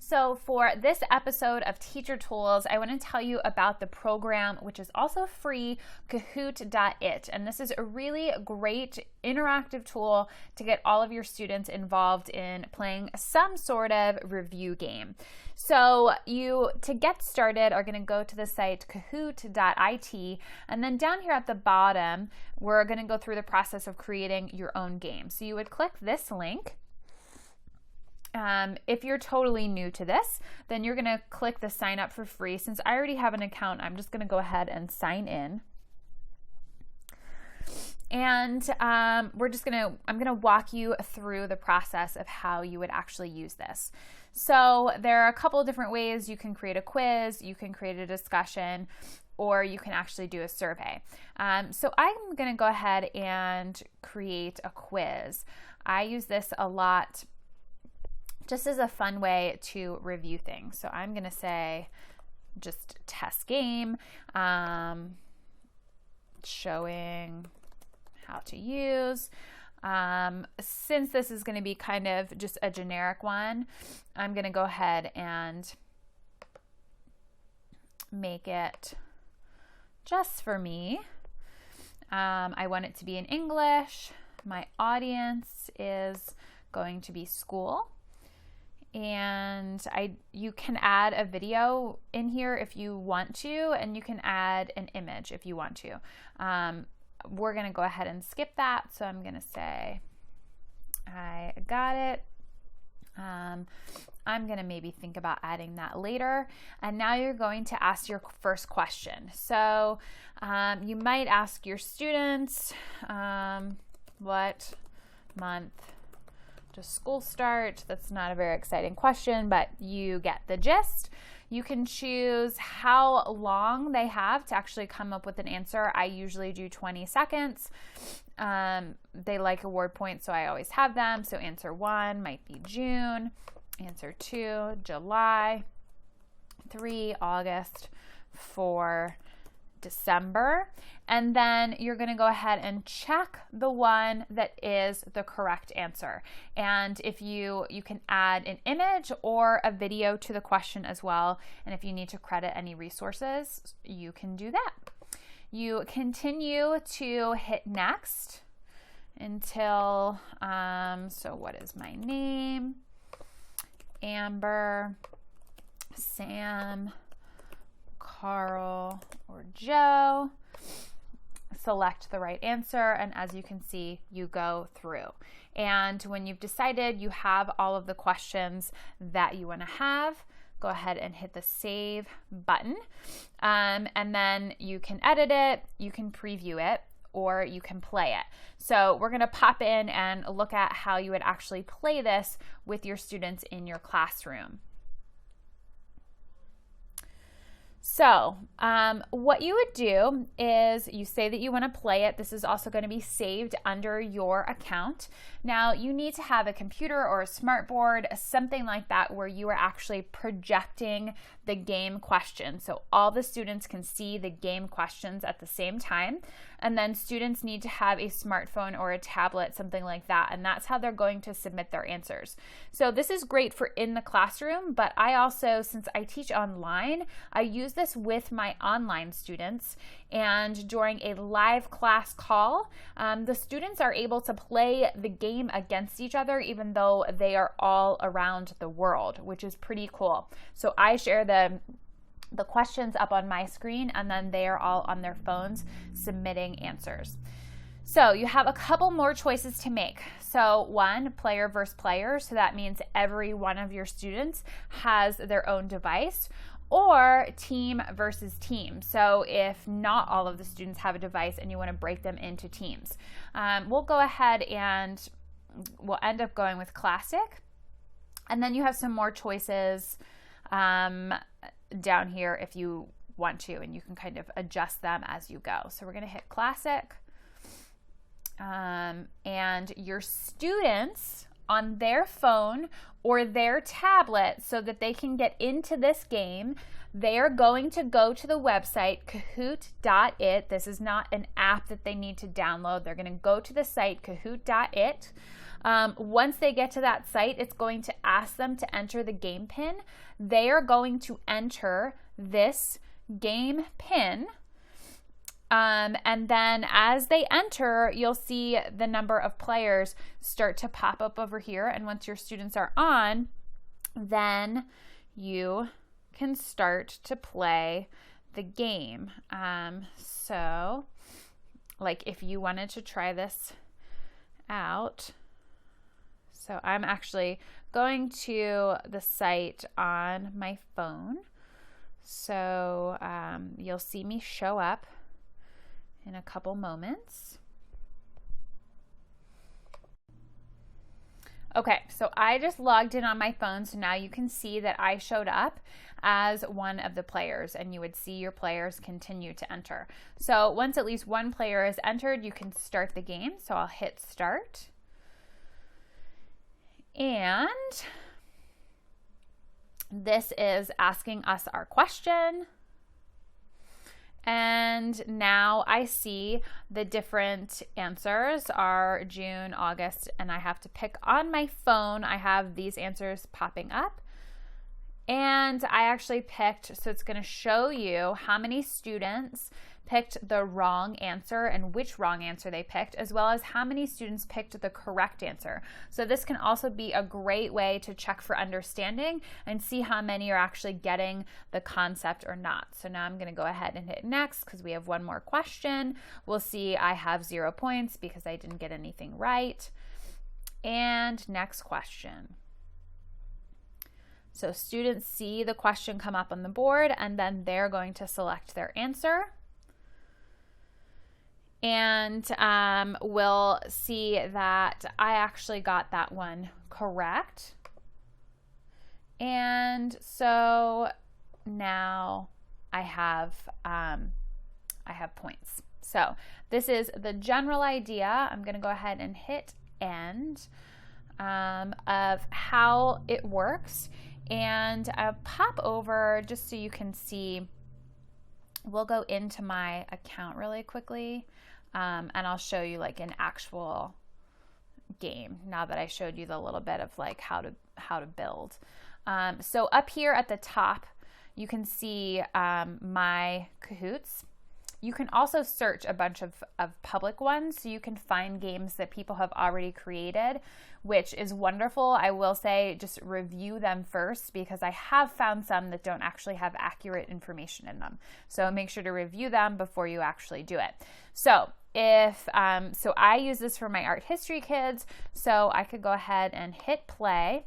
So for this episode of Teacher Tools, I want to tell you about the program, which is also free, Kahoot.it. And this is a really great interactive tool to get all of your students involved in playing some sort of review game. So you, to get started, are going to go to the site Kahoot.it, and then down here at the bottom, we're going to go through the process of creating your own game. So you would click this link. If you're totally new to this, then you're going to click the sign up for free. Since I already have an account, I'm just going to go ahead and sign in. And I'm going to walk you through the process of how you would actually use this. So there are a couple of different ways. You can create a quiz, you can create a discussion, or you can actually do a survey. So I'm going to go ahead and create a quiz. I use this a lot just as a fun way to review things. So I'm going to say just test game, showing how to use. Since this is going to be kind of just a generic one, I'm going to go ahead and make it just for me. I want it to be in English. My audience is going to be school. And you can add a video in here if you want to, and you can add an image if you want to. We're going to go ahead and skip that. So I'm going to say, I got it. I'm going to maybe think about adding that later. And now you're going to ask your first question. So you might ask your students, what month does school start? That's not a very exciting question, but you get the gist. You can choose how long they have to actually come up with an answer. I usually do 20 seconds. They like award points, so I always have them. So answer 1 might be June, answer 2, July, 3, August, 4, December, and then you're going to go ahead and check the one that is the correct answer. And if you can add an image or a video to the question as well, and if you need to credit any resources, you can do that. You continue to hit next until, so what is my name? Amber, Sam, Carl, or Joe. Select the right answer, and as you can see, you go through. And when you've decided you have all of the questions that you want to have, go ahead and hit the save button. And then you can edit it, you can preview it, or you can play it. So we're going to pop in and look at how you would actually play this with your students in your classroom. So what you would do is you say that you want to play it. This is also going to be saved under your account. Now you need to have a computer or a smartboard, something like that, where you are actually projecting the game question. So all the students can see the game questions at the same time. And then students need to have a smartphone or a tablet, something like that. And that's how they're going to submit their answers. So this is great for in the classroom, but I also, since I teach online, I use this with my online students. And during a live class call, the students are able to play the game against each other, even though they are all around the world, which is pretty cool. So I share the questions up on my screen, and then they are all on their phones submitting answers. So you have a couple more choices to make. So one, player versus player. So that means every one of your students has their own device. Or team versus team. So if not all of the students have a device and you want to break them into teams. We'll go ahead and we'll end up going with classic. And then you have some more choices down here if you want to, and you can kind of adjust them as you go. So we're going to hit classic. And your students on their phone or their tablet, so that they can get into this game, they are going to go to the website Kahoot.it. This is not an app that they need to download. They're going to go to the site Kahoot.it. Once they get to that site, it's going to ask them to enter the game pin. They are going to enter this game pin. And then as they enter, you'll see the number of players start to pop up over here. And once your students are on, then you can start to play the game. So like if you wanted to try this out, so I'm actually going to the site on my phone. So you'll see me show up in a couple moments. Okay, so I just logged in on my phone, so now you can see that I showed up as one of the players, and you would see your players continue to enter. So once at least one player is entered, you can start the game. So I'll hit start. And this is asking us our question. And now I see the different answers are June, August, and I have to pick on my phone. I have these answers popping up. And I actually picked, so it's going to show you how many students picked the wrong answer and which wrong answer they picked, as well as how many students picked the correct answer. So this can also be a great way to check for understanding and see how many are actually getting the concept or not. So now I'm going to go ahead and hit next because we have one more question. We'll see I have 0 points because I didn't get anything right. And next question. So students see the question come up on the board, and then they're going to select their answer. And we'll see that I actually got that one correct. And so now I have points. So this is the general idea. I'm going to go ahead and hit end of how it works. And I'll pop over just so you can see. We'll go into my account really quickly, and I'll show you like an actual game now that I showed you the little bit of like how to build. So up here at the top, you can see my Kahoots. You can also search a bunch of public ones, so you can find games that people have already created, which is wonderful. I will say just review them first because I have found some that don't actually have accurate information in them. So make sure to review them before you actually do it. So so I use this for my art history kids, so I could go ahead and hit play.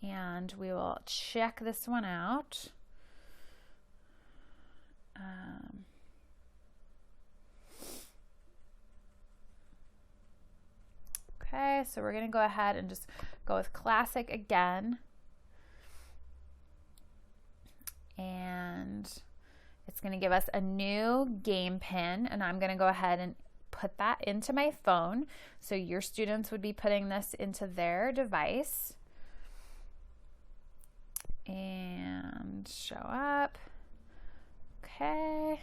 And we will check this one out. Okay, so we're going to go ahead and just go with classic again. And it's going to give us a new game pin, and I'm going to go ahead and put that into my phone. So your students would be putting this into their device. And show up. Okay,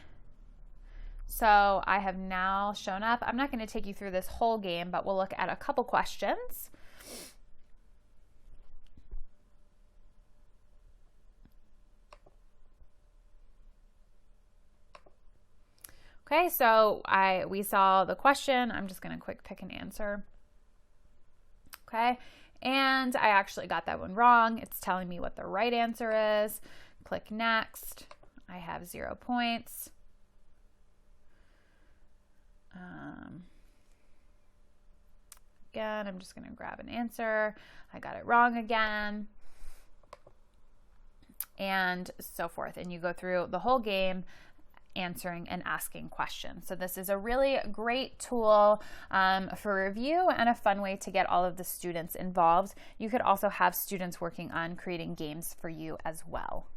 so I have now shown up. I'm not going to take you through this whole game, but we'll look at a couple questions. Okay, so we saw the question. I'm just going to quick pick an answer. Okay, and I actually got that one wrong. It's telling me what the right answer is. Click next. I have 0 points. Again, I'm just going to grab an answer. I got it wrong again. And so forth. And you go through the whole game answering and asking questions. So this is a really great tool for review and a fun way to get all of the students involved. You could also have students working on creating games for you as well.